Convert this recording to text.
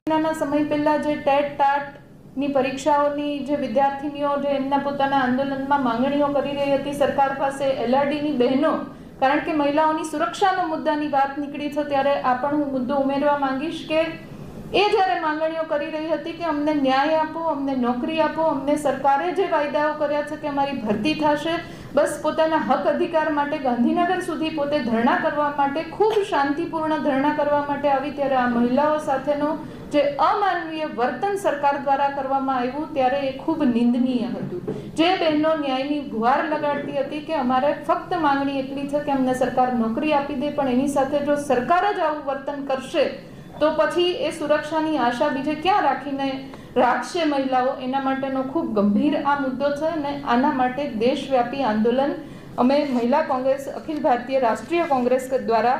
સમય પહેલા જે ટેટ ટાટની પરીક્ષાઓની જે વિદ્યાર્થીનીઓ જે એમના પોતાના આંદોલનમાં માંગણીઓ કરી રહી હતી સરકાર પાસે, એલઆરડીની બહેનો, કારણ કે મહિલાઓની સુરક્ષાનો મુદ્દાની વાત નીકળી છે ત્યારે આ પણ હું મુદ્દો ઉમેરવા માંગીશ કે એ જ્યારે માંગણીઓ કરી રહી હતી કે અમને ન્યાય આપો, અમને નોકરી આપો, અમને સરકારે જે વાયદાઓ કર્યા છે કે અમારી ભરતી થશે, બસ પોતાના હક અધિકાર માટે ગાંધીનગર સુધી પોતે ધરણા કરવા માટે, ખૂબ શાંતિપૂર્ણ ધરણા કરવા માટે આવી, ત્યારે આ મહિલાઓ સાથેનો જે અમાનવીય વર્તન સરકાર દ્વારા કરવામાં આવ્યું ત્યારે એ ખૂબ નિંદનીય હતું. જે બહેનો ન્યાયની ગુહાર લગાડતી હતી કે અમારે ફક્ત માંગણી એટલી છે કે અમને સરકાર નોકરી આપી દે, પણ એની સાથે જો સરકાર જ આવું વર્તન કરશે તો પછી એ સુરક્ષાની આશા બીજે ક્યાં રાખશે મહિલાઓ, એના માટેનો ખૂબ ગંભીર આ મુદ્દો છે. અને આના માટે દેશવ્યાપી આંદોલન અમે મહિલા કોંગ્રેસ, અખિલ ભારતીય રાષ્ટ્રીય કોંગ્રેસ દ્વારા